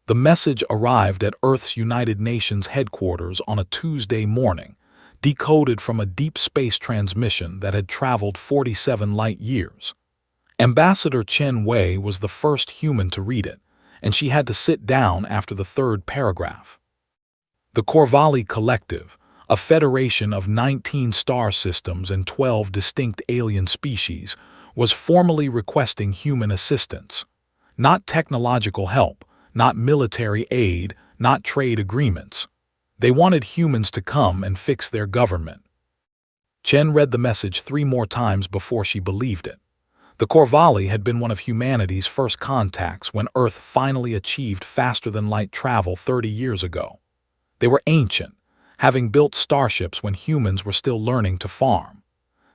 The message arrived at Earth's United Nations headquarters on a Tuesday morning, decoded from a deep space transmission that had traveled 47 light years. Ambassador Chen Wei was the first human to read it, and she had to sit down after the third paragraph. The Corvallis Collective, a federation of 19 star systems and 12 distinct alien species, was formally requesting human assistance. Not technological help, not military aid, not trade agreements. They wanted humans to come and fix their government. Chen read the message 3 more times before she believed it. The Corvallis had been one of humanity's first contacts when Earth finally achieved faster-than-light travel 30 years ago. They were ancient, having built starships when humans were still learning to farm.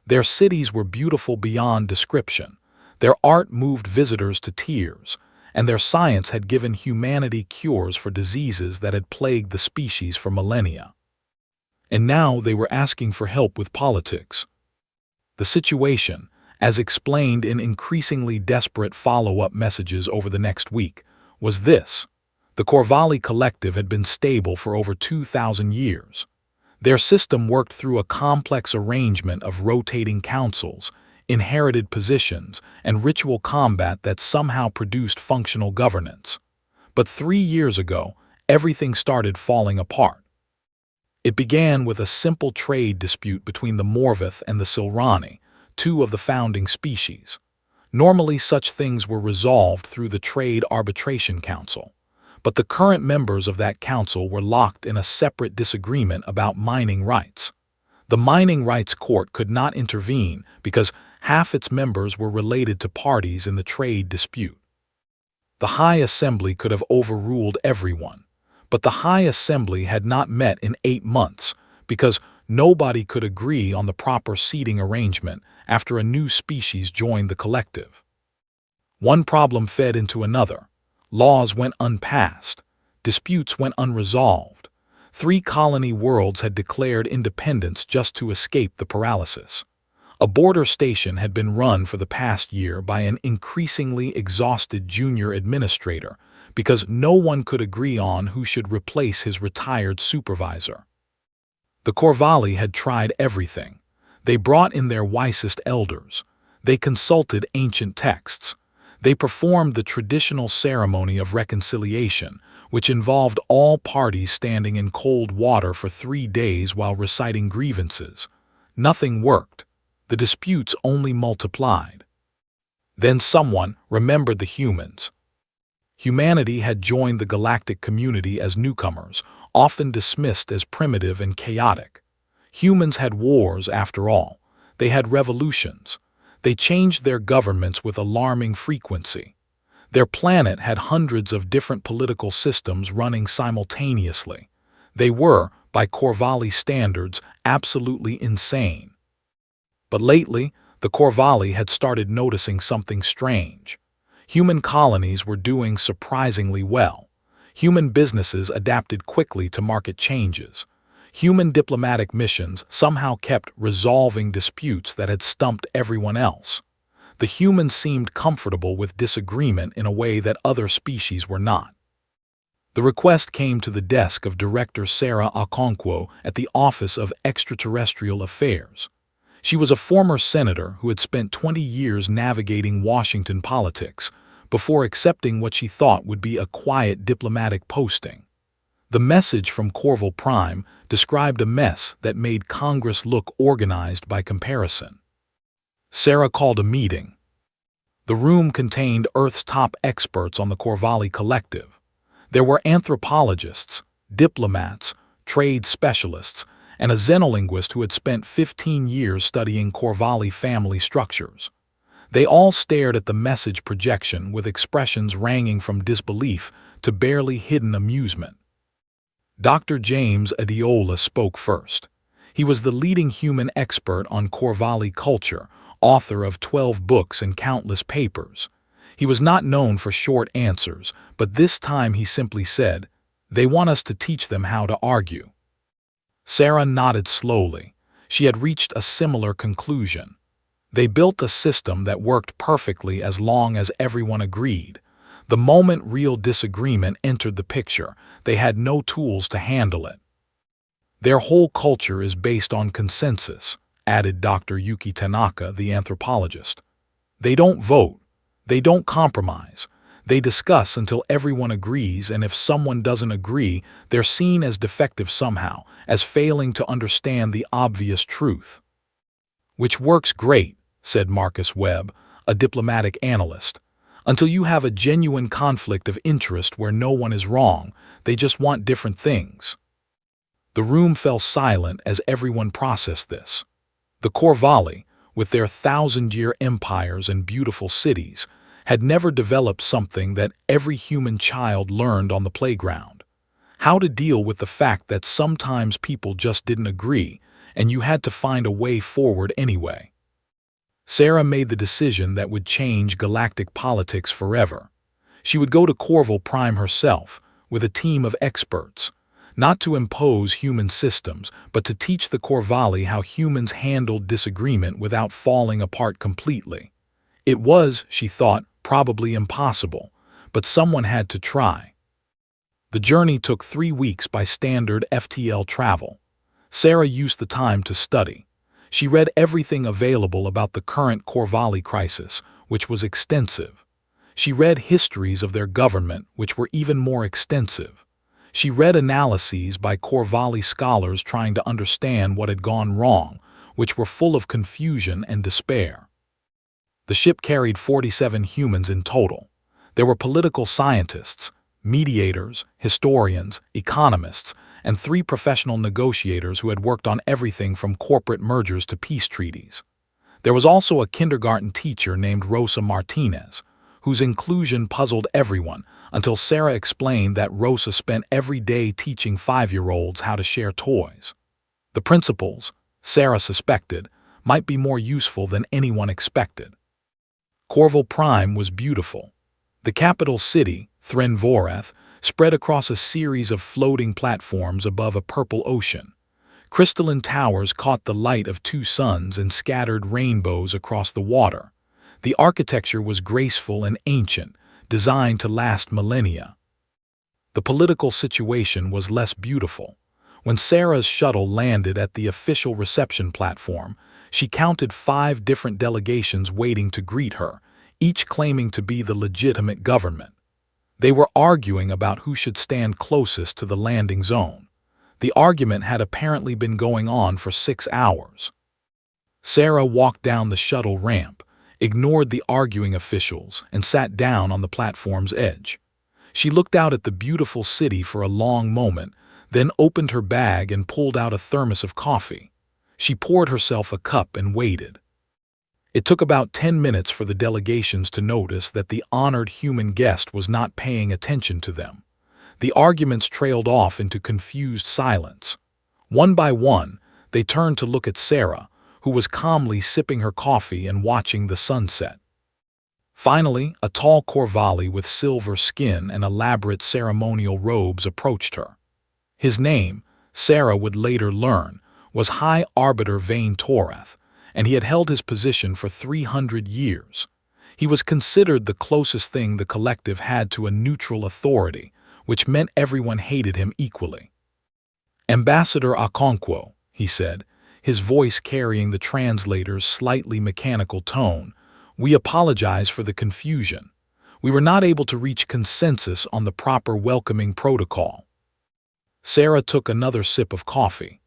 Their cities were beautiful beyond description. Their art moved visitors to tears, and their science had given humanity cures for diseases that had plagued the species for millennia. And now they were asking for help with politics. The situation, as explained in increasingly desperate follow-up messages over the next week, was this. The Corvallis Collective had been stable for over 2,000 years. Their system worked through a complex arrangement of rotating councils, inherited positions, and ritual combat that somehow produced functional governance. But 3 years ago, everything started falling apart. It began with a simple trade dispute between the Morvith and the Silrani, 2 of the founding species. Normally, such things were resolved through the Trade Arbitration Council, but the current members of that council were locked in a separate disagreement about mining rights. The Mining Rights Court could not intervene because half its members were related to parties in the trade dispute. The High Assembly could have overruled everyone, but the High Assembly had not met in 8 months because nobody could agree on the proper seating arrangement after a new species joined the collective. One problem fed into another. Laws went unpassed. Disputes went unresolved. 3 colony worlds had declared independence just to escape the paralysis. A border station had been run for the past year by an increasingly exhausted junior administrator because no one could agree on who should replace his retired supervisor. The Corvallis had tried everything. They brought in their wisest elders. They consulted ancient texts. They performed the traditional ceremony of reconciliation, which involved all parties standing in cold water for 3 days while reciting grievances. Nothing worked. The disputes only multiplied. Then someone remembered the humans. Humanity had joined the galactic community as newcomers, often dismissed as primitive and chaotic. Humans had wars, after all. They had revolutions. They changed their governments with alarming frequency. Their planet had hundreds of different political systems running simultaneously. They were, by Corvallis standards, absolutely insane. But lately, the Corvallis had started noticing something strange. Human colonies were doing surprisingly well. Human businesses adapted quickly to market changes. Human diplomatic missions somehow kept resolving disputes that had stumped everyone else. The humans seemed comfortable with disagreement in a way that other species were not. The request came to the desk of Director Sarah Okonkwo at the Office of Extraterrestrial Affairs. She was a former senator who had spent 20 years navigating Washington politics before accepting what she thought would be a quiet diplomatic posting. The message from Corval Prime described a mess that made Congress look organized by comparison. Sarah called a meeting. The room contained Earth's top experts on the Corvallis Collective. There were anthropologists, diplomats, trade specialists, and a xenolinguist who had spent 15 years studying Corvallis family structures. They all stared at the message projection with expressions ranging from disbelief to barely hidden amusement. Dr. James Adiola spoke first. He was the leading human expert on Corvallis culture, author of 12 books and countless papers. He was not known for short answers, but this time he simply said, "They want us to teach them how to argue." Sarah nodded slowly. She had reached a similar conclusion. They built a system that worked perfectly as long as everyone agreed. The moment real disagreement entered the picture, they had no tools to handle it. Their whole culture is based on consensus, added Dr. Yuki Tanaka, the anthropologist. They don't vote. They don't compromise. They discuss until everyone agrees, and if someone doesn't agree, they're seen as defective somehow, as failing to understand the obvious truth. Which works great, said Marcus Webb, a diplomatic analyst. Until you have a genuine conflict of interest where no one is wrong, they just want different things. The room fell silent as everyone processed this. The Corvallis, with their thousand-year empires and beautiful cities, had never developed something that every human child learned on the playground. How to deal with the fact that sometimes people just didn't agree, and you had to find a way forward anyway. Sarah made the decision that would change galactic politics forever. She would go to Corval Prime herself, with a team of experts, not to impose human systems, but to teach the Corvallis how humans handled disagreement without falling apart completely. It was, she thought, probably impossible, but someone had to try. The journey took 3 weeks by standard FTL travel. Sarah used the time to study. She read everything available about the current Corvallis crisis, which was extensive. She read histories of their government, which were even more extensive. She read analyses by Corvallis scholars trying to understand what had gone wrong, which were full of confusion and despair. The ship carried 47 humans in total. There were political scientists, mediators, historians, economists, and 3 professional negotiators who had worked on everything from corporate mergers to peace treaties. There was also a kindergarten teacher named Rosa Martinez, whose inclusion puzzled everyone until Sarah explained that Rosa spent every day teaching 5-year-olds how to share toys. The principles, Sarah suspected, might be more useful than anyone expected. Corval Prime was beautiful. The capital city, Threnvoreth, spread across a series of floating platforms above a purple ocean. Crystalline towers caught the light of 2 suns and scattered rainbows across the water. The architecture was graceful and ancient, designed to last millennia. The political situation was less beautiful. When Sarah's shuttle landed at the official reception platform, she counted 5 different delegations waiting to greet her, each claiming to be the legitimate government. They were arguing about who should stand closest to the landing zone. The argument had apparently been going on for 6 hours. Sarah walked down the shuttle ramp, ignored the arguing officials, and sat down on the platform's edge. She looked out at the beautiful city for a long moment, then opened her bag and pulled out a thermos of coffee. She poured herself a cup and waited. It took about 10 minutes for the delegations to notice that the honored human guest was not paying attention to them. The arguments trailed off into confused silence. One by one, they turned to look at Sarah, who was calmly sipping her coffee and watching the sunset. Finally, a tall Corvallis with silver skin and elaborate ceremonial robes approached her. His name, Sarah would later learn, was High Arbiter Vane Torath, and he had held his position for 300 years. He was considered the closest thing the collective had to a neutral authority, which meant everyone hated him equally. Ambassador Okonkwo, he said, his voice carrying the translator's slightly mechanical tone, we apologize for the confusion. We were not able to reach consensus on the proper welcoming protocol. Sarah took another sip of coffee.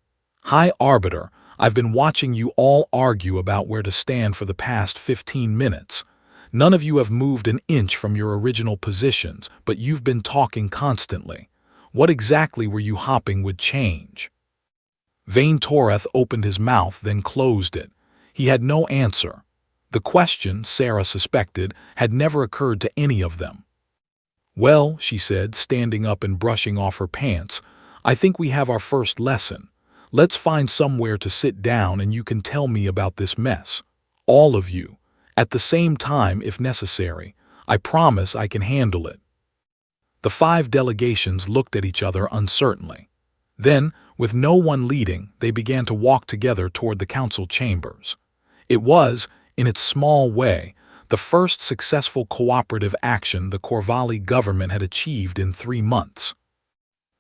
High Arbiter, I've been watching you all argue about where to stand for the past 15 minutes. None of you have moved an inch from your original positions, but you've been talking constantly. What exactly were you hoping would change? Vane Torath opened his mouth, then closed it. He had no answer. The question, Sarah suspected, had never occurred to any of them. Well, she said, standing up and brushing off her pants, I think we have our first lesson. Let's find somewhere to sit down and you can tell me about this mess. All of you. At the same time, if necessary. I promise I can handle it. The 5 delegations looked at each other uncertainly. Then, with no one leading, they began to walk together toward the council chambers. It was, in its small way, the first successful cooperative action the Corvallis government had achieved in 3 months.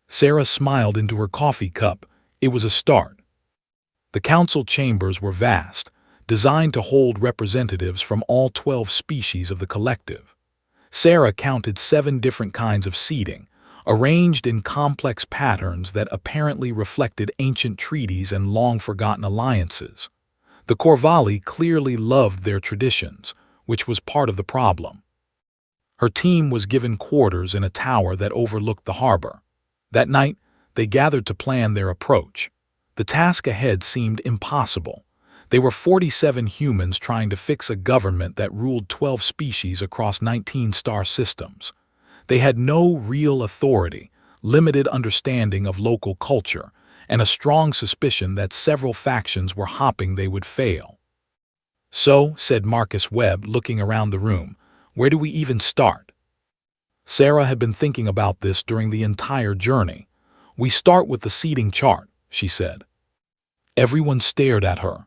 Sarah smiled into her coffee cup. It was a start. The council chambers were vast, designed to hold representatives from all 12 species of the collective. Sarah counted 7 different kinds of seating, arranged in complex patterns that apparently reflected ancient treaties and long-forgotten alliances. The Corvallis clearly loved their traditions, which was part of the problem. Her team was given quarters in a tower that overlooked the harbor. That night, they gathered to plan their approach. The task ahead seemed impossible. They were 47 humans trying to fix a government that ruled 12 species across 19 star systems. They had no real authority, limited understanding of local culture, and a strong suspicion that several factions were hoping they would fail. "So," said Marcus Webb, looking around the room, "where do we even start?" Sarah had been thinking about this during the entire journey. "We start with the seating chart," she said. Everyone stared at her.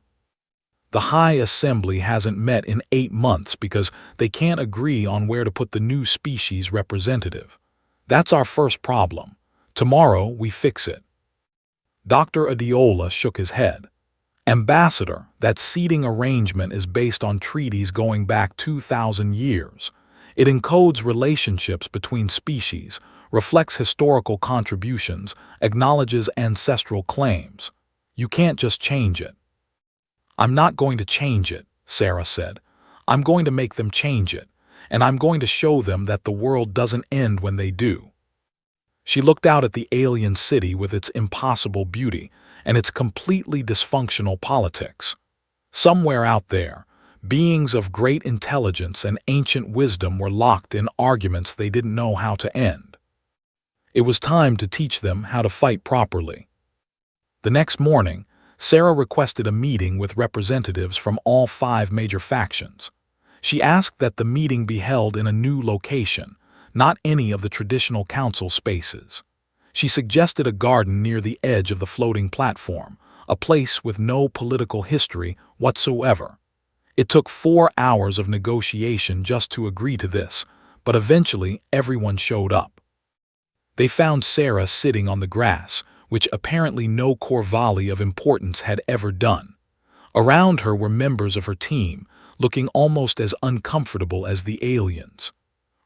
The High Assembly hasn't met in 8 months because they can't agree on where to put the new species representative. That's our first problem. Tomorrow we fix it. Dr. Adiola shook his head. "Ambassador, that seating arrangement is based on treaties going back 2,000 years. It encodes relationships between species, reflects historical contributions, acknowledges ancestral claims. You can't just change it." "I'm not going to change it," Sarah said. "I'm going to make them change it, and I'm going to show them that the world doesn't end when they do." She looked out at the alien city with its impossible beauty and its completely dysfunctional politics. Somewhere out there, beings of great intelligence and ancient wisdom were locked in arguments they didn't know how to end. It was time to teach them how to fight properly. The next morning, Sarah requested a meeting with representatives from all 5 major factions. She asked that the meeting be held in a new location, not any of the traditional council spaces. She suggested a garden near the edge of the floating platform, a place with no political history whatsoever. It took 4 hours of negotiation just to agree to this, but eventually everyone showed up. They found Sarah sitting on the grass, which apparently no Corvallis of importance had ever done. Around her were members of her team, looking almost as uncomfortable as the aliens.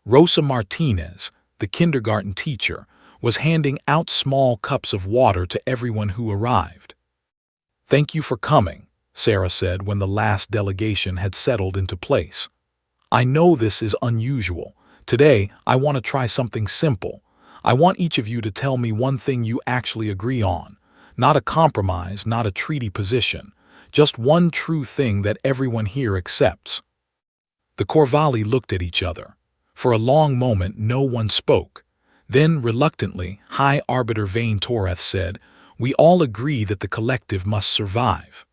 Rosa Martinez, the kindergarten teacher, was handing out small cups of water to everyone who arrived. "Thank you for coming," Sarah said when the last delegation had settled into place. "I know this is unusual. Today, I want to try something simple. I want each of you to tell me one thing you actually agree on. Not a compromise, not a treaty position. Just one true thing that everyone here accepts." The Corvallis looked at each other. For a long moment, no one spoke. Then, reluctantly, High Arbiter Vane Toreth said, "We all agree that the collective must survive."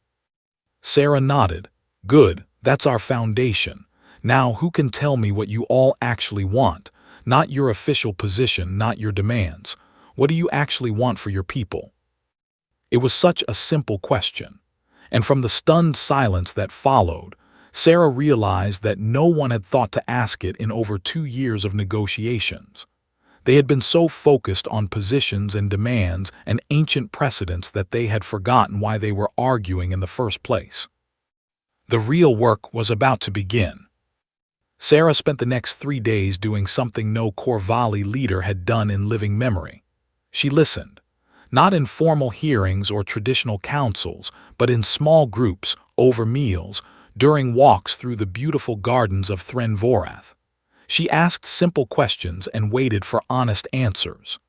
Sarah nodded. "Good, that's our foundation. Now, who can tell me what you all actually want? Not your official position, not your demands. What do you actually want for your people?" It was such a simple question. And from the stunned silence that followed, Sarah realized that no one had thought to ask it in over 2 years of negotiations. They had been so focused on positions and demands and ancient precedents that they had forgotten why they were arguing in the first place. The real work was about to begin. Sarah spent the next 3 days doing something no Corvallis leader had done in living memory. She listened, not in formal hearings or traditional councils, but in small groups, over meals, during walks through the beautiful gardens of Thren Vorath. She asked simple questions and waited for honest answers.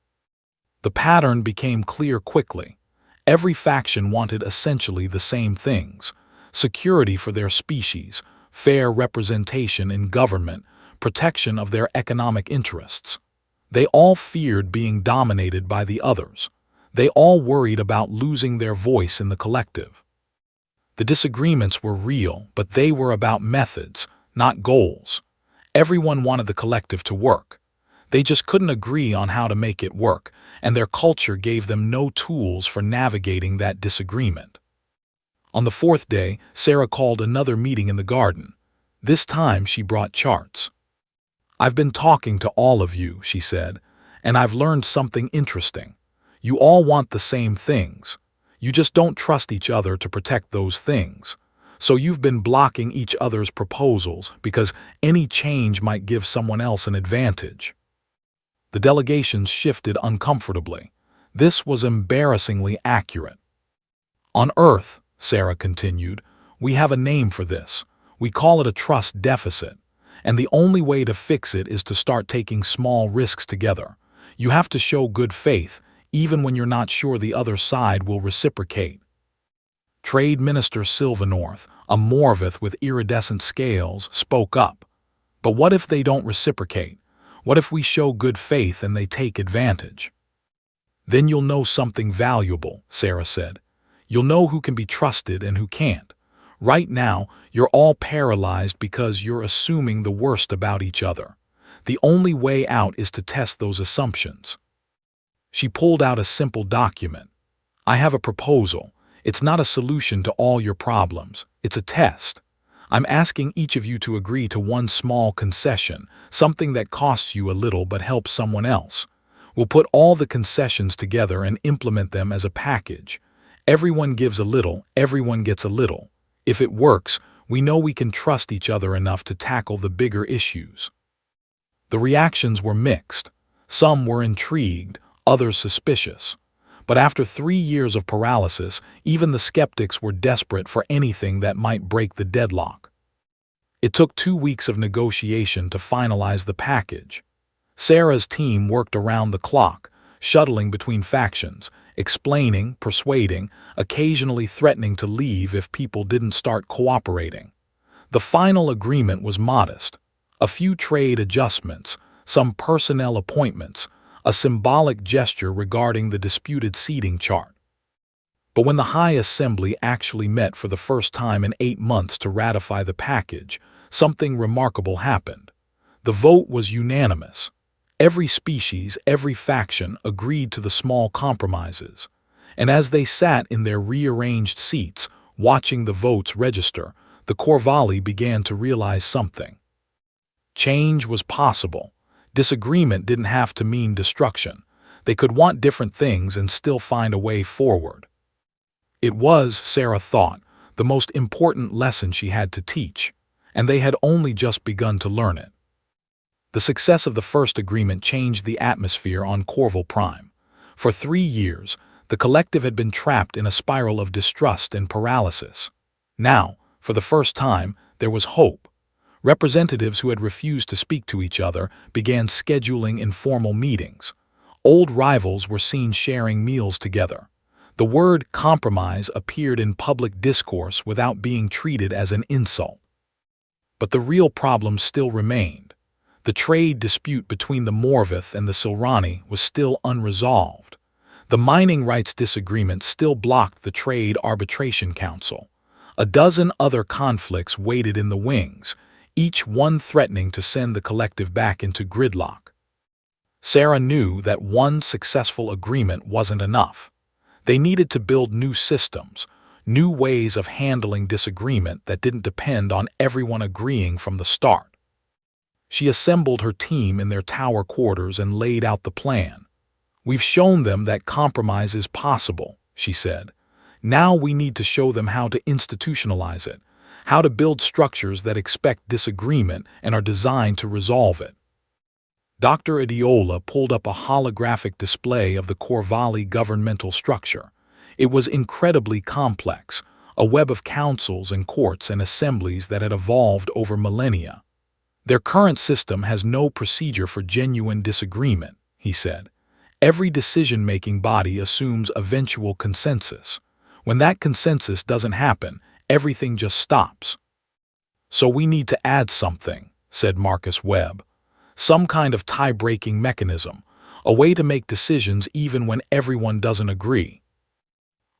The pattern became clear quickly. Every faction wanted essentially the same things: security for their species, fair representation in government, protection of their economic interests. They all feared being dominated by the others. They all worried about losing their voice in the collective. The disagreements were real, but they were about methods, not goals. Everyone wanted the collective to work. They just couldn't agree on how to make it work, and their culture gave them no tools for navigating that disagreement. On the 4th day, Sarah called another meeting in the garden. This time she brought charts. "I've been talking to all of you," she said, "and I've learned something interesting. You all want the same things. You just don't trust each other to protect those things. So you've been blocking each other's proposals because any change might give someone else an advantage." The delegations shifted uncomfortably. This was embarrassingly accurate. "On Earth," Sarah continued, "we have a name for this. We call it a trust deficit. And the only way to fix it is to start taking small risks together. You have to show good faith, even when you're not sure the other side will reciprocate." Trade Minister Sylvanorth, a Morvith with iridescent scales, spoke up. "But what if they don't reciprocate? What if we show good faith and they take advantage?" "Then you'll know something valuable," Sarah said. "You'll know who can be trusted and who can't. Right now, you're all paralyzed because you're assuming the worst about each other. The only way out is to test those assumptions." She pulled out a simple document. "I have a proposal. It's not a solution to all your problems. It's a test. I'm asking each of you to agree to one small concession, something that costs you a little but helps someone else. We'll put all the concessions together and implement them as a package. Everyone gives a little, everyone gets a little. If it works, we know we can trust each other enough to tackle the bigger issues." The reactions were mixed. Some were intrigued, others suspicious. But after 3 years of paralysis, even the skeptics were desperate for anything that might break the deadlock. It took 2 weeks of negotiation to finalize the package. Sarah's team worked around the clock, shuttling between factions, explaining, persuading, occasionally threatening to leave if people didn't start cooperating. The final agreement was modest. A few trade adjustments, some personnel appointments, a symbolic gesture regarding the disputed seating chart. But when the High Assembly actually met for the first time in 8 months to ratify the package, something remarkable happened. The vote was unanimous. Every species, every faction agreed to the small compromises. And as they sat in their rearranged seats, watching the votes register, the Corvalli began to realize something. Change was possible. Disagreement didn't have to mean destruction. They could want different things and still find a way forward. It was, Sarah thought, the most important lesson she had to teach, and they had only just begun to learn it. The success of the first agreement changed the atmosphere on Corval Prime. For 3 years, the collective had been trapped in a spiral of distrust and paralysis. Now, for the first time, there was hope. Representatives who had refused to speak to each other began scheduling informal meetings. Old rivals were seen sharing meals together. The word compromise appeared in public discourse without being treated as an insult. But the real problem still remained. The trade dispute between the Morvith and the Silrani was still unresolved. The mining rights disagreement still blocked the Trade Arbitration Council. A dozen other conflicts waited in the wings, each one threatening to send the collective back into gridlock. Sarah knew that one successful agreement wasn't enough. They needed to build new systems, new ways of handling disagreement that didn't depend on everyone agreeing from the start. She assembled her team in their tower quarters and laid out the plan. "We've shown them that compromise is possible," she said. "Now we need to show them how to institutionalize it, how to build structures that expect disagreement and are designed to resolve it." Dr. Adiola pulled up a holographic display of the Corvalli governmental structure. It was incredibly complex, a web of councils and courts and assemblies that had evolved over millennia. "Their current system has no procedure for genuine disagreement," he said. "Every decision-making body assumes eventual consensus. When that consensus doesn't happen, everything just stops." "So we need to add something," said Marcus Webb. "Some kind of tie-breaking mechanism, a way to make decisions even when everyone doesn't agree."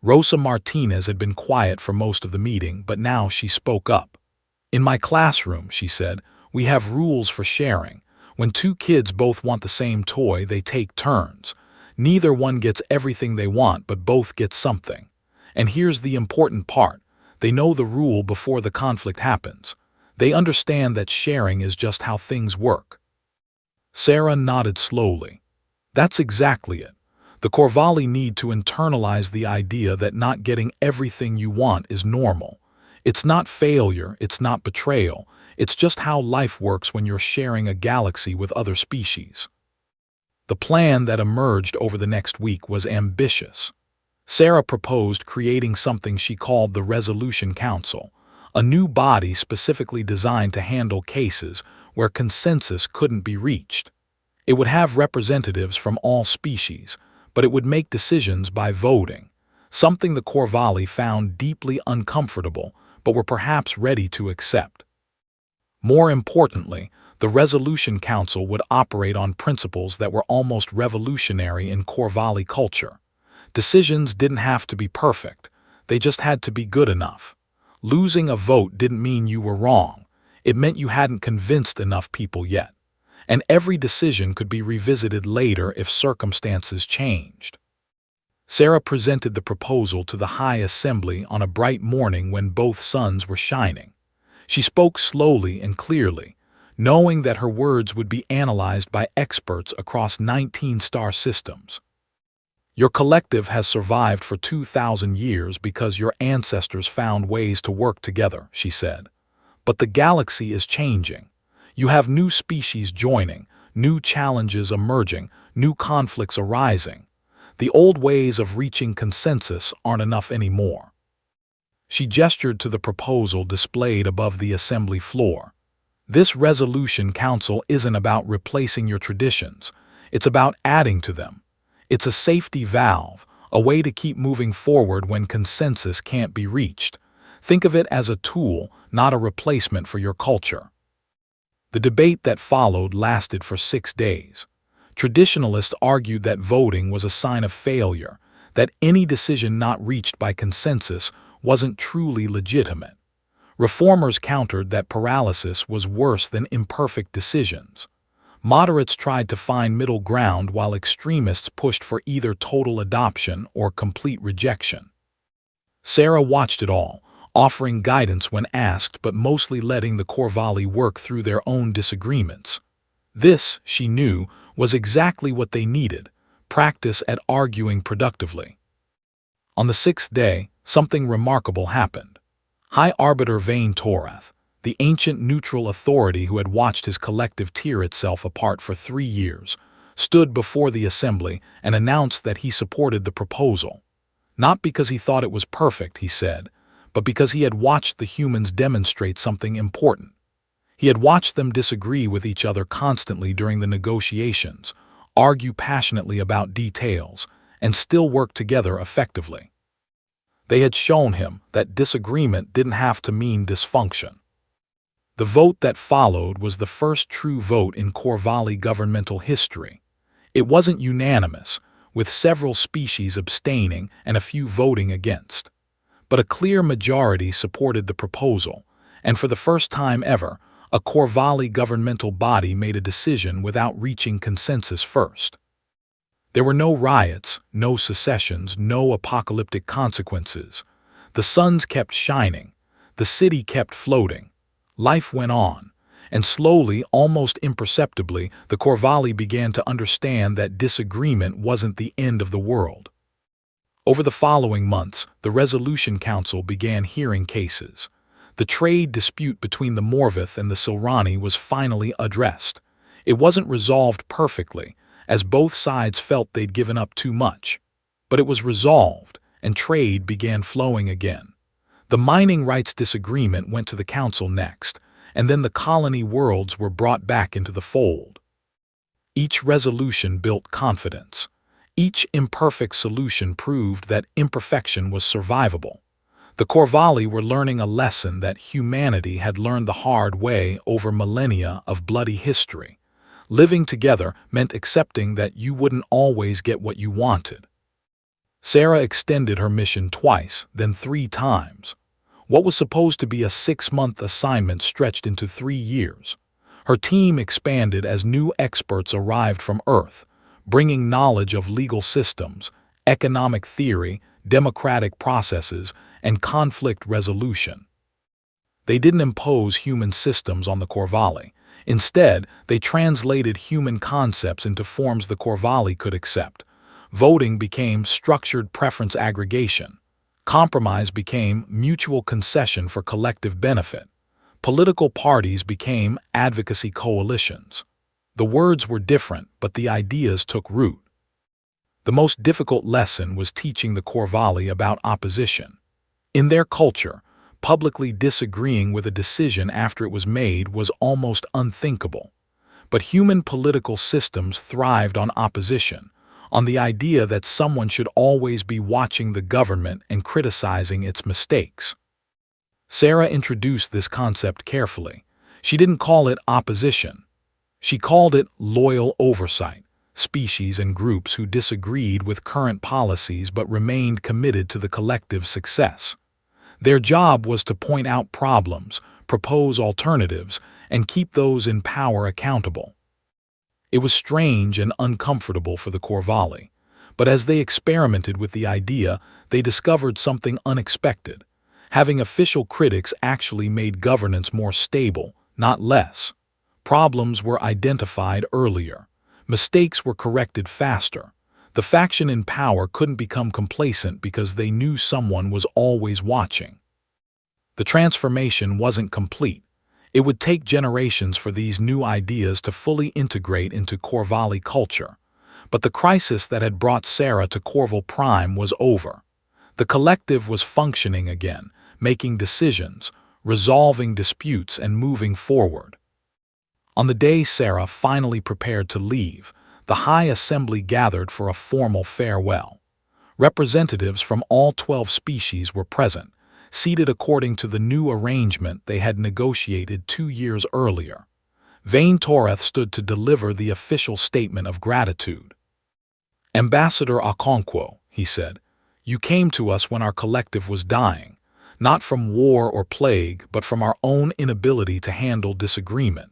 Rosa Martinez had been quiet for most of the meeting, but now she spoke up. "In my classroom," she said, "we have rules for sharing. When 2 kids both want the same toy, they take turns. Neither one gets everything they want, but both get something. And here's the important part. They know the rule before the conflict happens. They understand that sharing is just how things work. Sarah nodded slowly. That's exactly it. The Corvalli need to internalize the idea that not getting everything you want is normal. It's not failure, it's not betrayal, it's just how life works when you're sharing a galaxy with other species. The plan that emerged over the next week was ambitious. Sarah proposed creating something she called the Resolution Council, a new body specifically designed to handle cases where consensus couldn't be reached. It would have representatives from all species, but it would make decisions by voting, something the Corvalli found deeply uncomfortable but were perhaps ready to accept. More importantly, the Resolution Council would operate on principles that were almost revolutionary in Corvalli culture. Decisions didn't have to be perfect, they just had to be good enough. Losing a vote didn't mean you were wrong, it meant you hadn't convinced enough people yet. And every decision could be revisited later if circumstances changed. Sarah presented the proposal to the High Assembly on a bright morning when both suns were shining. She spoke slowly and clearly, knowing that her words would be analyzed by experts across 19 star systems. Your collective has survived for 2,000 years because your ancestors found ways to work together, she said. But the galaxy is changing. You have new species joining, new challenges emerging, new conflicts arising. The old ways of reaching consensus aren't enough anymore. She gestured to the proposal displayed above the assembly floor. This Resolution Council isn't about replacing your traditions, it's about adding to them. It's a safety valve, a way to keep moving forward when consensus can't be reached. Think of it as a tool, not a replacement for your culture. The debate that followed lasted for 6 days. Traditionalists argued that voting was a sign of failure, that any decision not reached by consensus wasn't truly legitimate. Reformers countered that paralysis was worse than imperfect decisions. Moderates tried to find middle ground while extremists pushed for either total adoption or complete rejection. Sarah watched it all, offering guidance when asked but mostly letting the Corvalli work through their own disagreements. This, she knew, was exactly what they needed, practice at arguing productively. On the 6th day, something remarkable happened. High Arbiter Vane Torath, the ancient neutral authority who had watched his collective tear itself apart for 3 years, stood before the assembly and announced that he supported the proposal. Not because he thought it was perfect, he said, but because he had watched the humans demonstrate something important. He had watched them disagree with each other constantly during the negotiations, argue passionately about details, and still work together effectively. They had shown him that disagreement didn't have to mean dysfunction. The vote that followed was the first true vote in Corvalli governmental history. It wasn't unanimous, with several species abstaining and a few voting against. But a clear majority supported the proposal, and for the first time ever, a Corvalli governmental body made a decision without reaching consensus first. There were no riots, no secessions, no apocalyptic consequences. The suns kept shining, the city kept floating. Life went on, and slowly, almost imperceptibly, the Corvalli began to understand that disagreement wasn't the end of the world. Over the following months, the Resolution Council began hearing cases. The trade dispute between the Morvith and the Silrani was finally addressed. It wasn't resolved perfectly, as both sides felt they'd given up too much. But it was resolved, and trade began flowing again. The mining rights disagreement went to the council next, and then the colony worlds were brought back into the fold. Each resolution built confidence. Each imperfect solution proved that imperfection was survivable. The Corvalli were learning a lesson that humanity had learned the hard way over millennia of bloody history. Living together meant accepting that you wouldn't always get what you wanted. Sarah extended her mission twice, then 3 times. What was supposed to be a 6-month assignment stretched into 3 years. Her team expanded as new experts arrived from Earth, bringing knowledge of legal systems, economic theory, democratic processes, and conflict resolution. They didn't impose human systems on the Corvallis. Instead, they translated human concepts into forms the Corvallis could accept. Voting became structured preference aggregation. Compromise became mutual concession for collective benefit. Political parties became advocacy coalitions. The words were different, but the ideas took root. The most difficult lesson was teaching the Corvallis about opposition. In their culture, publicly disagreeing with a decision after it was made was almost unthinkable. But human political systems thrived on opposition, on the idea that someone should always be watching the government and criticizing its mistakes. Sarah introduced this concept carefully. She didn't call it opposition. She called it loyal oversight. Species and groups who disagreed with current policies but remained committed to the collective success. Their job was to point out problems, propose alternatives, and keep those in power accountable. It was strange and uncomfortable for the Corvallis, but as they experimented with the idea, they discovered something unexpected. Having official critics actually made governance more stable, not less. Problems were identified earlier. Mistakes were corrected faster. The faction in power couldn't become complacent because they knew someone was always watching. The transformation wasn't complete. It would take generations for these new ideas to fully integrate into Corvallis culture. But the crisis that had brought Sarah to Corval Prime was over. The collective was functioning again, making decisions, resolving disputes, and moving forward. On the day Sarah finally prepared to leave, the High Assembly gathered for a formal farewell. Representatives from all 12 species were present, seated according to the new arrangement they had negotiated 2 years earlier. Vane Toreth stood to deliver the official statement of gratitude. "Ambassador Okonkwo," he said, "you came to us when our collective was dying, not from war or plague, but from our own inability to handle disagreement.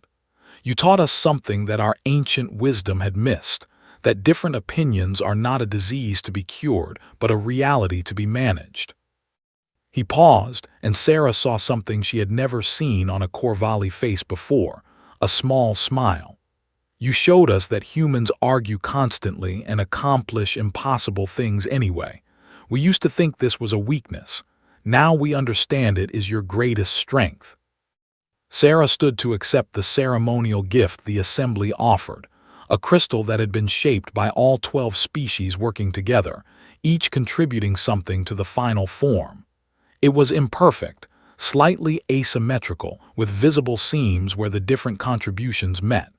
You taught us something that our ancient wisdom had missed, that different opinions are not a disease to be cured, but a reality to be managed." He paused, and Sarah saw something she had never seen on a Corvallis face before, a small smile. "You showed us that humans argue constantly and accomplish impossible things anyway. We used to think this was a weakness. Now we understand it is your greatest strength." Sarah stood to accept the ceremonial gift the assembly offered, a crystal that had been shaped by all 12 species working together, each contributing something to the final form. It was imperfect, slightly asymmetrical, with visible seams where the different contributions met.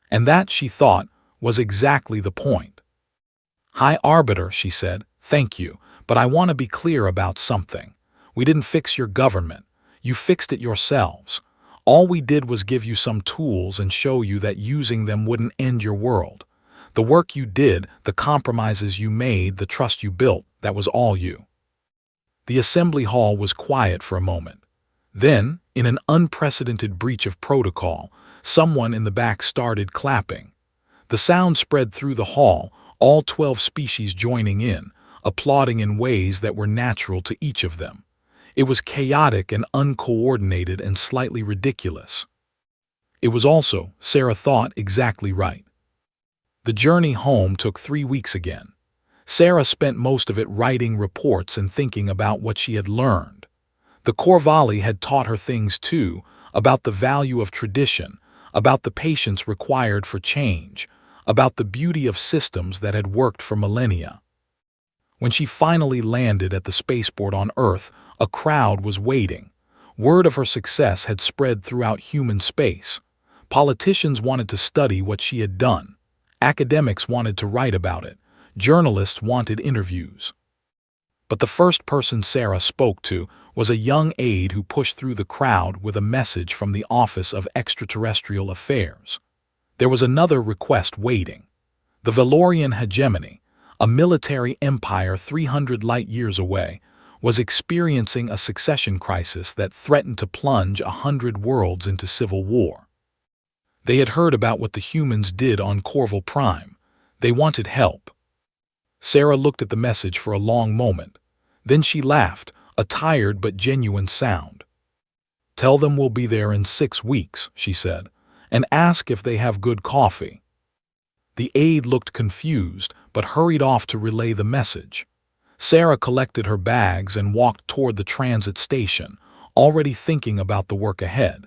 And that, she thought, was exactly the point. "High Arbiter," she said, "thank you, but I want to be clear about something. We didn't fix your government. You fixed it yourselves. All we did was give you some tools and show you that using them wouldn't end your world. The work you did, the compromises you made, the trust you built, that was all you." The assembly hall was quiet for a moment. Then, in an unprecedented breach of protocol, someone in the back started clapping. The sound spread through the hall, all 12 species joining in, applauding in ways that were natural to each of them. It was chaotic and uncoordinated and slightly ridiculous. It was also, Sarah thought, exactly right. The journey home took 3 weeks again. Sarah spent most of it writing reports and thinking about what she had learned. The Corvallis had taught her things too, about the value of tradition, about the patience required for change, about the beauty of systems that had worked for millennia. When she finally landed at the spaceport on Earth, a crowd was waiting. Word of her success had spread throughout human space. Politicians wanted to study what she had done. Academics wanted to write about it. Journalists wanted interviews. But the first person Sarah spoke to was a young aide who pushed through the crowd with a message from the Office of Extraterrestrial Affairs. There was another request waiting. The Valorian hegemony, a military empire 300 light-years away, was experiencing a succession crisis that threatened to plunge 100 worlds into civil war. They had heard about what the humans did on Corval Prime. They wanted help. Sarah looked at the message for a long moment. Then she laughed, a tired but genuine sound. "Tell them we'll be there in 6 weeks," she said, "and ask if they have good coffee." The aide looked confused, but hurried off to relay the message. Sarah collected her bags and walked toward the transit station, already thinking about the work ahead.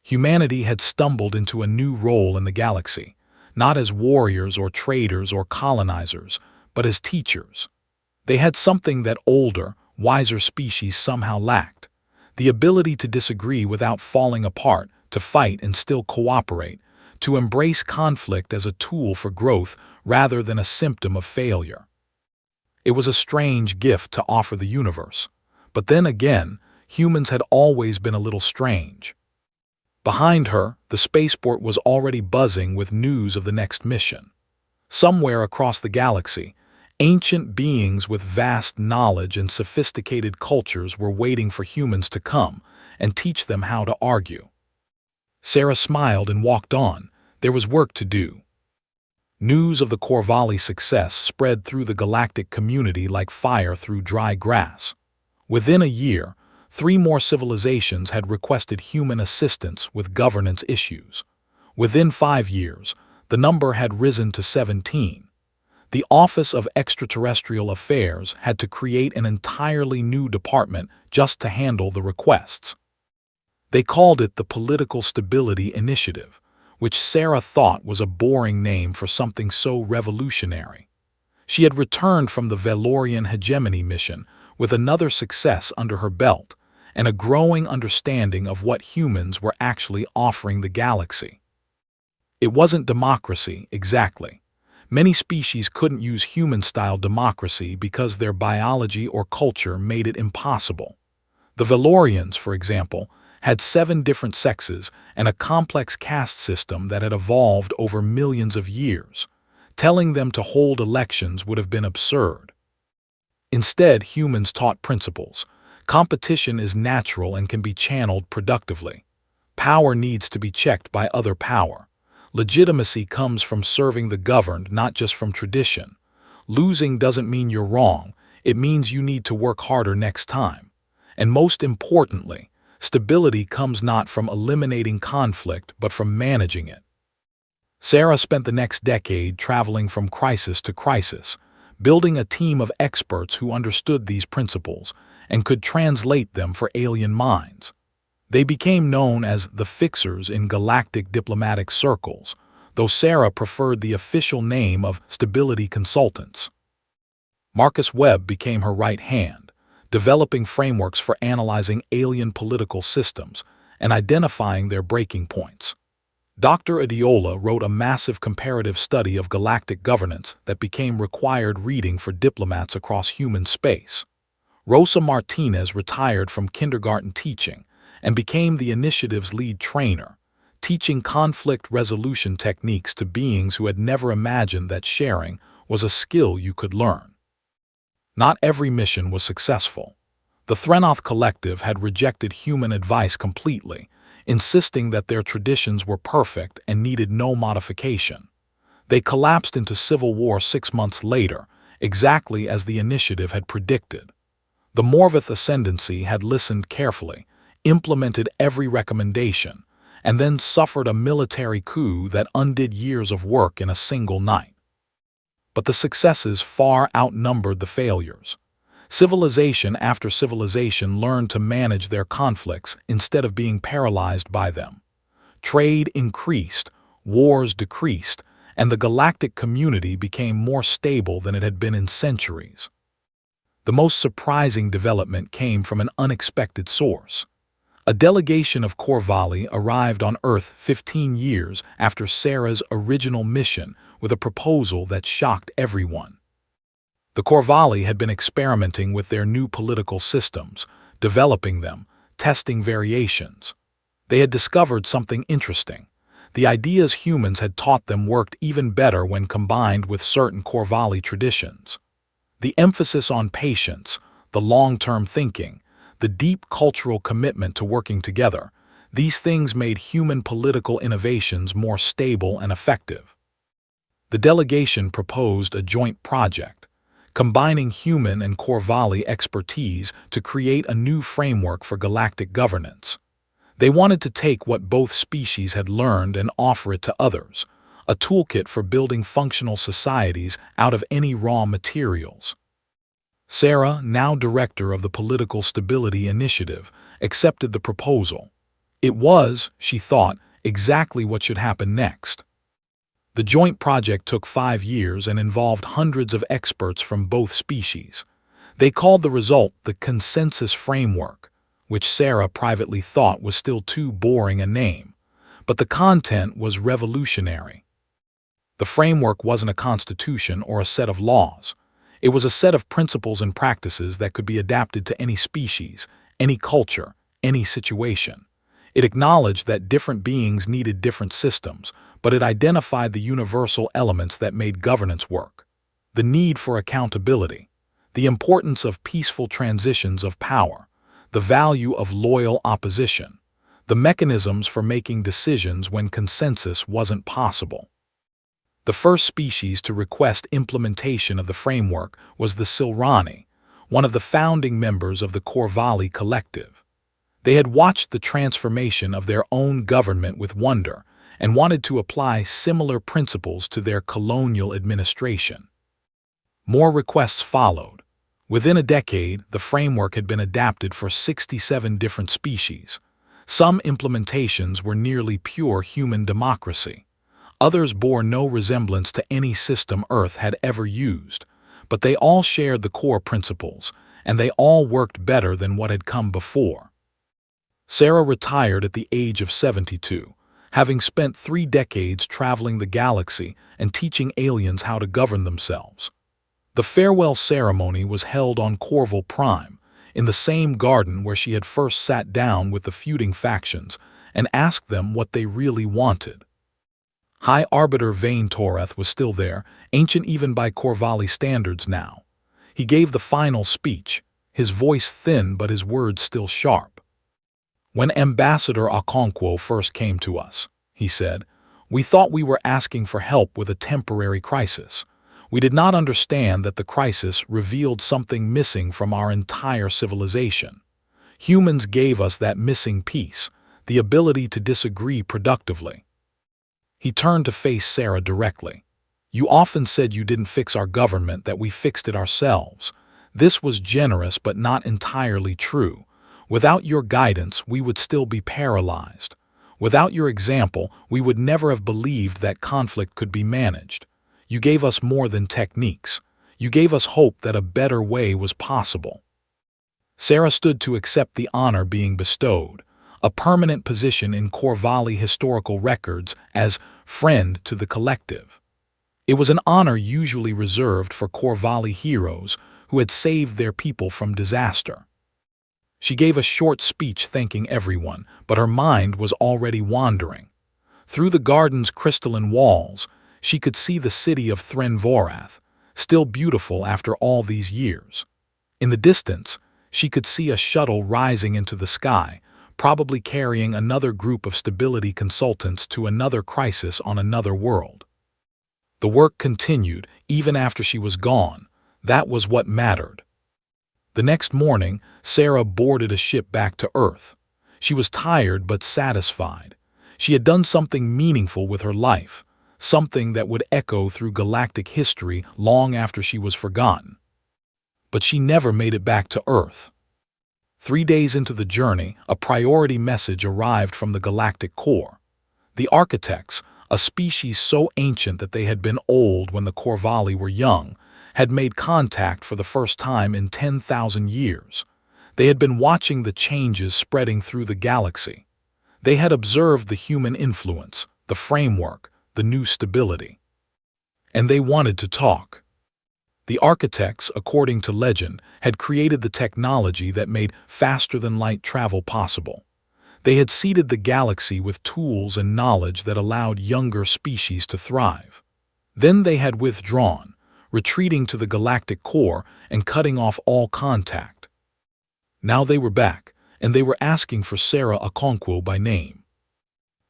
Humanity had stumbled into a new role in the galaxy, not as warriors or traders or colonizers, but as teachers. They had something that older, wiser species somehow lacked: the ability to disagree without falling apart, to fight and still cooperate, to embrace conflict as a tool for growth rather than a symptom of failure. It was a strange gift to offer the universe. But then again, humans had always been a little strange. Behind her, the spaceport was already buzzing with news of the next mission. Somewhere across the galaxy, ancient beings with vast knowledge and sophisticated cultures were waiting for humans to come and teach them how to argue. Sarah smiled and walked on. There was work to do. News of the Corvallis' success spread through the galactic community like fire through dry grass. Within a year, 3 more civilizations had requested human assistance with governance issues. Within 5 years, the number had risen to 17. The Office of Extraterrestrial Affairs had to create an entirely new department just to handle the requests. They called it the Political Stability Initiative, which Sarah thought was a boring name for something so revolutionary. She had returned from the Valorian hegemony mission with another success under her belt and a growing understanding of what humans were actually offering the galaxy. It wasn't democracy, exactly. Many species couldn't use human-style democracy because their biology or culture made it impossible. The Valorians, for example, had 7 different sexes and a complex caste system that had evolved over millions of years. Telling them to hold elections would have been absurd. Instead, humans taught principles. Competition is natural and can be channeled productively. Power needs to be checked by other power. Legitimacy comes from serving the governed, not just from tradition. Losing doesn't mean you're wrong. It means you need to work harder next time. And most importantly, stability comes not from eliminating conflict, but from managing it. Sarah spent the next decade traveling from crisis to crisis, building a team of experts who understood these principles and could translate them for alien minds. They became known as the Fixers in galactic diplomatic circles, though Sarah preferred the official name of Stability Consultants. Marcus Webb became her right hand, developing frameworks for analyzing alien political systems and identifying their breaking points. Dr. Adiola wrote a massive comparative study of galactic governance that became required reading for diplomats across human space. Rosa Martinez retired from kindergarten teaching and became the initiative's lead trainer, teaching conflict resolution techniques to beings who had never imagined that sharing was a skill you could learn. Not every mission was successful. The Threnoth Collective had rejected human advice completely, insisting that their traditions were perfect and needed no modification. They collapsed into civil war 6 months later, exactly as the initiative had predicted. The Morvith Ascendancy had listened carefully, implemented every recommendation, and then suffered a military coup that undid years of work in a single night. But the successes far outnumbered the failures. Civilization after civilization learned to manage their conflicts instead of being paralyzed by them. Trade increased, wars decreased, and the galactic community became more stable than it had been in centuries. The most surprising development came from an unexpected source. A delegation of Corvalli arrived on Earth 15 years after Sarah's original mission with a proposal that shocked everyone. The Corvalli had been experimenting with their new political systems, developing them, testing variations. They had discovered something interesting. The ideas humans had taught them worked even better when combined with certain Corvalli traditions. The emphasis on patience, the long-term thinking, the deep cultural commitment to working together, these things made human political innovations more stable and effective. The delegation proposed a joint project, combining human and Corvalli expertise to create a new framework for galactic governance. They wanted to take what both species had learned and offer it to others, a toolkit for building functional societies out of any raw materials. Sarah, now director of the Political Stability Initiative, accepted the proposal. It was, she thought, exactly what should happen next. The joint project took 5 years and involved hundreds of experts from both species. They called the result the Consensus Framework, which Sarah privately thought was still too boring a name, but the content was revolutionary. The framework wasn't a constitution or a set of laws. It was a set of principles and practices that could be adapted to any species, any culture, any situation. It acknowledged that different beings needed different systems, but it identified the universal elements that made governance work. The need for accountability, the importance of peaceful transitions of power, the value of loyal opposition, the mechanisms for making decisions when consensus wasn't possible. The first species to request implementation of the framework was the Silrani, one of the founding members of the Corvallis Collective. They had watched the transformation of their own government with wonder and wanted to apply similar principles to their colonial administration. More requests followed. Within a decade, the framework had been adapted for 67 different species. Some implementations were nearly pure human democracy. Others bore no resemblance to any system Earth had ever used, but they all shared the core principles, and they all worked better than what had come before. Sarah retired at the age of 72, having spent 3 decades traveling the galaxy and teaching aliens how to govern themselves. The farewell ceremony was held on Corval Prime, in the same garden where she had first sat down with the feuding factions and asked them what they really wanted. High Arbiter Vane Toreth was still there, ancient even by Corvallis standards now. He gave the final speech, his voice thin but his words still sharp. When Ambassador Okonkwo first came to us, he said, we thought we were asking for help with a temporary crisis. We did not understand that the crisis revealed something missing from our entire civilization. Humans gave us that missing piece, the ability to disagree productively. He turned to face Sarah directly. You often said you didn't fix our government, that we fixed it ourselves. This was generous but not entirely true. Without your guidance, we would still be paralyzed. Without your example, we would never have believed that conflict could be managed. You gave us more than techniques. You gave us hope that a better way was possible. Sarah stood to accept the honor being bestowed, a permanent position in Corvallis historical records as friend to the collective. It was an honor usually reserved for Corvallis heroes who had saved their people from disaster. She gave a short speech thanking everyone, but her mind was already wandering. Through the garden's crystalline walls, she could see the city of Threnvorath, still beautiful after all these years. In the distance, she could see a shuttle rising into the sky, probably carrying another group of stability consultants to another crisis on another world. The work continued, even after she was gone. That was what mattered. The next morning, Sarah boarded a ship back to Earth. She was tired but satisfied. She had done something meaningful with her life, something that would echo through galactic history long after she was forgotten. But she never made it back to Earth. 3 days into the journey, a priority message arrived from the galactic core. The architects, a species so ancient that they had been old when the Corvallis were young, had made contact for the first time in 10,000 years. They had been watching the changes spreading through the galaxy. They had observed the human influence, the framework, the new stability. And they wanted to talk. The architects, according to legend, had created the technology that made faster-than-light travel possible. They had seeded the galaxy with tools and knowledge that allowed younger species to thrive. Then they had withdrawn, retreating to the galactic core and cutting off all contact. Now they were back, and they were asking for Sarah Okonkwo by name.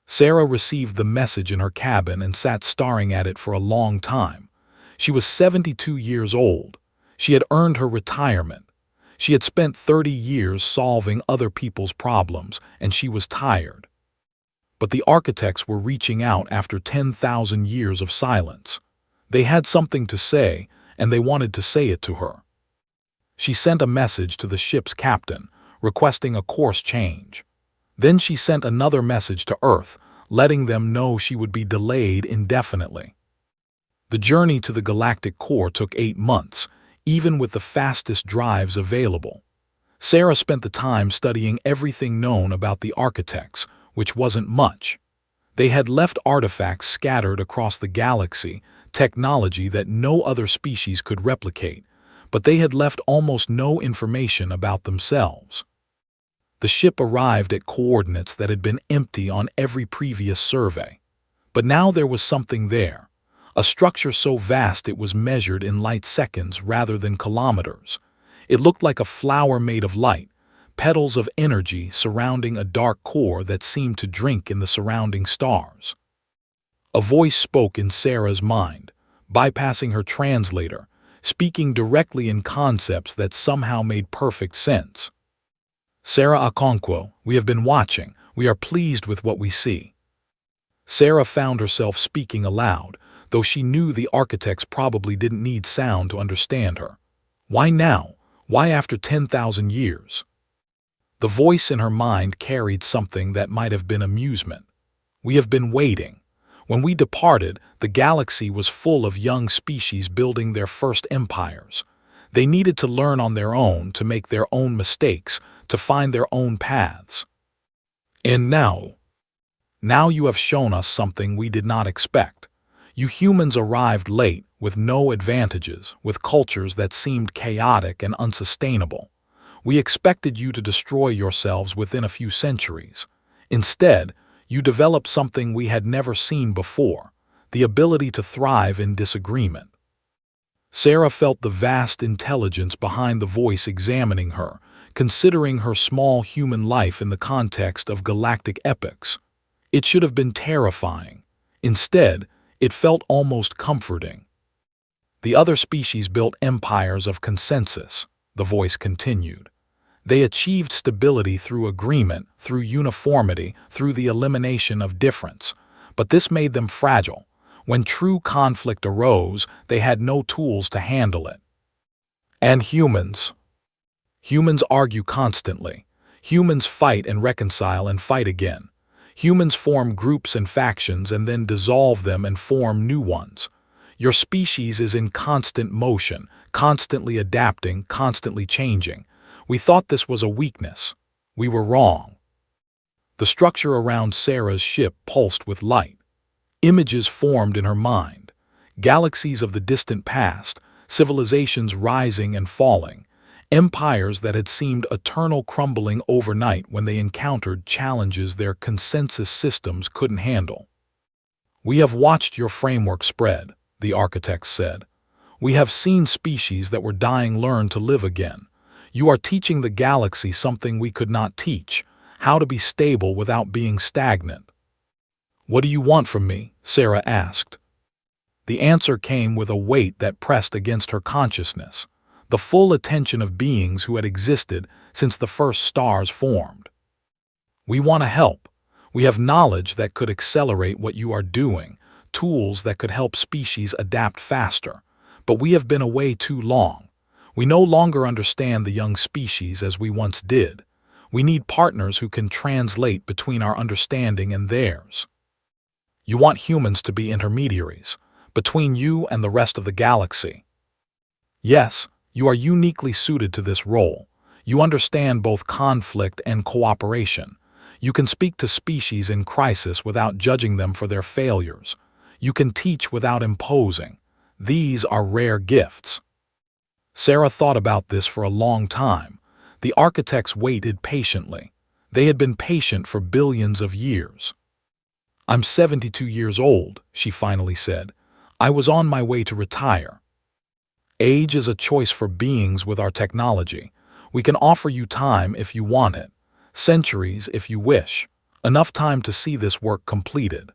Sarah received the message in her cabin and sat staring at it for a long time. She was 72 years old. She had earned her retirement. She had spent 30 years solving other people's problems, and she was tired. But the architects were reaching out after 10,000 years of silence. They had something to say, and they wanted to say it to her. She sent a message to the ship's captain, requesting a course change. Then she sent another message to Earth, letting them know she would be delayed indefinitely. The journey to the galactic core took 8 months, even with the fastest drives available. Sarah spent the time studying everything known about the architects, which wasn't much. They had left artifacts scattered across the galaxy, technology that no other species could replicate, but they had left almost no information about themselves. The ship arrived at coordinates that had been empty on every previous survey. But now there was something there, a structure so vast it was measured in light seconds rather than kilometers. It looked like a flower made of light, petals of energy surrounding a dark core that seemed to drink in the surrounding stars. A voice spoke in Sarah's mind, bypassing her translator, speaking directly in concepts that somehow made perfect sense. Sarah Okonkwo, we have been watching. We are pleased with what we see. Sarah found herself speaking aloud, though she knew the architects probably didn't need sound to understand her. Why now? Why after 10,000 years? The voice in her mind carried something that might have been amusement. We have been waiting. When we departed, the galaxy was full of young species building their first empires. They needed to learn on their own, to make their own mistakes, to find their own paths. And now you have shown us something we did not expect. You humans arrived late, with no advantages, with cultures that seemed chaotic and unsustainable. We expected you to destroy yourselves within a few centuries. Instead, you developed something we had never seen before, the ability to thrive in disagreement. Sarah felt the vast intelligence behind the voice examining her, considering her small human life in the context of galactic epics. It should have been terrifying. Instead, it felt almost comforting. The other species built empires of consensus, the voice continued. They achieved stability through agreement, through uniformity, through the elimination of difference. But this made them fragile. When true conflict arose, they had no tools to handle it. And humans? Humans argue constantly. Humans fight and reconcile and fight again. Humans form groups and factions and then dissolve them and form new ones. Your species is in constant motion, constantly adapting, constantly changing. We thought this was a weakness. We were wrong. The structure around Sarah's ship pulsed with light. Images formed in her mind. Galaxies of the distant past, civilizations rising and falling, empires that had seemed eternal crumbling overnight when they encountered challenges their consensus systems couldn't handle. We have watched your framework spread, the architects said. We have seen species that were dying learn to live again. You are teaching the galaxy something we could not teach, how to be stable without being stagnant. What do you want from me? Sarah asked. The answer came with a weight that pressed against her consciousness, the full attention of beings who had existed since the first stars formed. We want to help. We have knowledge that could accelerate what you are doing, tools that could help species adapt faster. But we have been away too long. We no longer understand the young species as we once did. We need partners who can translate between our understanding and theirs. You want humans to be intermediaries, between you and the rest of the galaxy. Yes, you are uniquely suited to this role. You understand both conflict and cooperation. You can speak to species in crisis without judging them for their failures. You can teach without imposing. These are rare gifts. Sarah thought about this for a long time. The architects waited patiently. They had been patient for billions of years. I'm 72 years old, she finally said. I was on my way to retire. Age is a choice for beings with our technology. We can offer you time if you want it, centuries if you wish, enough time to see this work completed.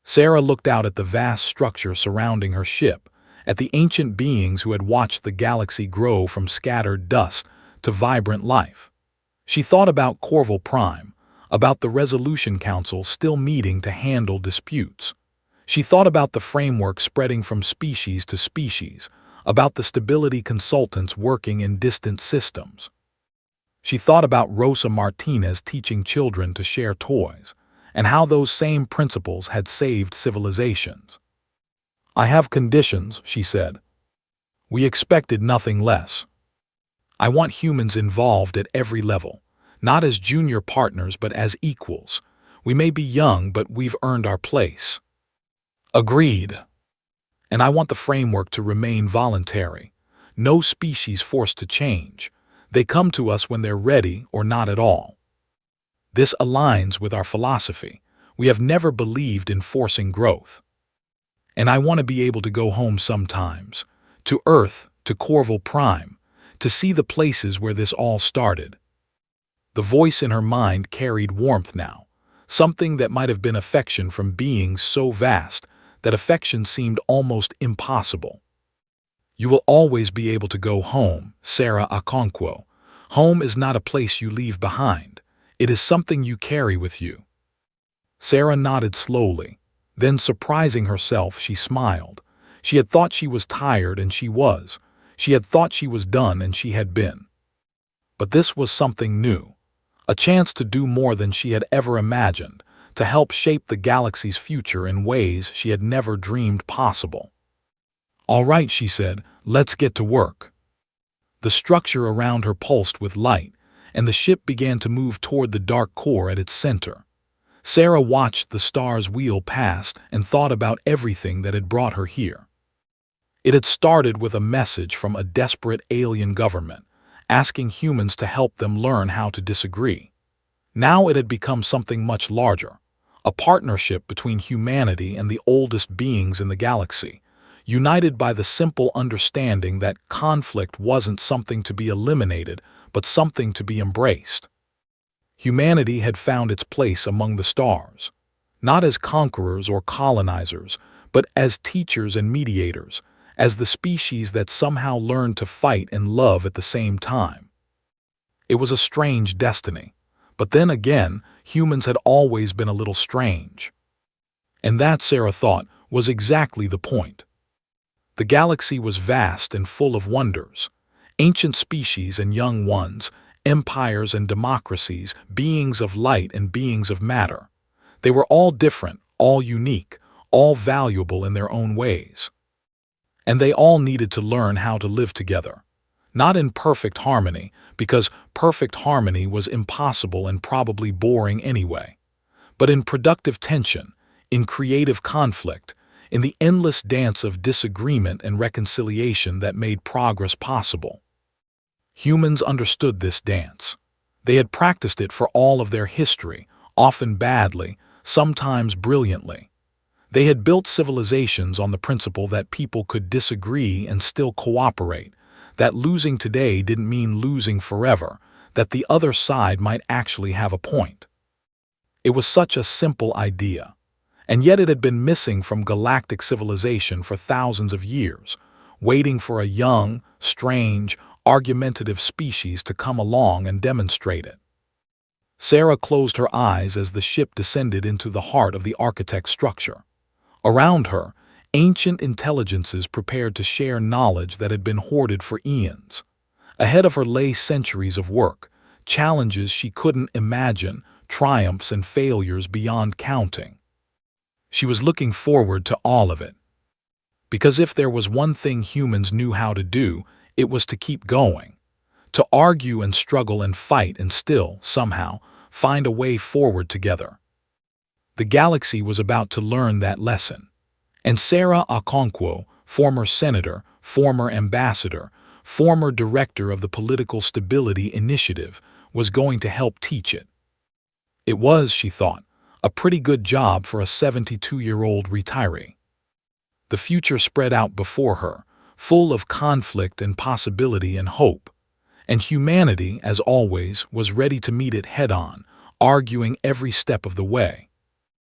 Sarah looked out at the vast structure surrounding her ship, at the ancient beings who had watched the galaxy grow from scattered dust to vibrant life. She thought about Corval Prime, about the Resolution Council still meeting to handle disputes. She thought about the framework spreading from species to species, about the stability consultants working in distant systems. She thought about Rosa Martinez teaching children to share toys, and how those same principles had saved civilizations. "I have conditions," she said. "We expected nothing less. I want humans involved at every level, not as junior partners but as equals. We may be young, but we've earned our place." "Agreed. And I want the framework to remain voluntary. No species forced to change. They come to us when they're ready or not at all. This aligns with our philosophy. We have never believed in forcing growth. And I want to be able to go home sometimes, to Earth, to Corval Prime, to see the places where this all started." The voice in her mind carried warmth now, something that might have been affection from beings so vast that affection seemed almost impossible. "You will always be able to go home, Sarah Okonkwo. Home is not a place you leave behind. It is something you carry with you." Sarah nodded slowly. Then, surprising herself, she smiled. She had thought she was tired, and she was. She had thought she was done, and she had been. But this was something new. A chance to do more than she had ever imagined, to help shape the galaxy's future in ways she had never dreamed possible. "All right," she said, "let's get to work." The structure around her pulsed with light, and the ship began to move toward the dark core at its center. Sarah watched the stars wheel past and thought about everything that had brought her here. It had started with a message from a desperate alien government, asking humans to help them learn how to disagree. Now it had become something much larger, a partnership between humanity and the oldest beings in the galaxy, united by the simple understanding that conflict wasn't something to be eliminated, but something to be embraced. Humanity had found its place among the stars, not as conquerors or colonizers, but as teachers and mediators, as the species that somehow learned to fight and love at the same time. It was a strange destiny, but then again, humans had always been a little strange. And that, Sarah thought, was exactly the point. The galaxy was vast and full of wonders, ancient species and young ones, empires and democracies, beings of light and beings of matter. They were all different, all unique, all valuable in their own ways. And they all needed to learn how to live together. Not in perfect harmony, because perfect harmony was impossible and probably boring anyway, but in productive tension, in creative conflict, in the endless dance of disagreement and reconciliation that made progress possible. Humans understood this dance. They had practiced it for all of their history, often badly, sometimes brilliantly. They had built civilizations on the principle that people could disagree and still cooperate, that losing today didn't mean losing forever, that the other side might actually have a point. It was such a simple idea, and yet it had been missing from galactic civilization for thousands of years, waiting for a young, strange, argumentative species to come along and demonstrate it. Sarah closed her eyes as the ship descended into the heart of the architect's structure. Around her, ancient intelligences prepared to share knowledge that had been hoarded for eons. Ahead of her lay centuries of work, challenges she couldn't imagine, triumphs and failures beyond counting. She was looking forward to all of it. Because if there was one thing humans knew how to do, it was to keep going. To argue and struggle and fight and still, somehow, find a way forward together. The galaxy was about to learn that lesson. And Sarah Okonkwo, former senator, former ambassador, former director of the Political Stability Initiative, was going to help teach it. It was, she thought, a pretty good job for a 72-year-old retiree. The future spread out before her, full of conflict and possibility and hope. And humanity, as always, was ready to meet it head-on, arguing every step of the way.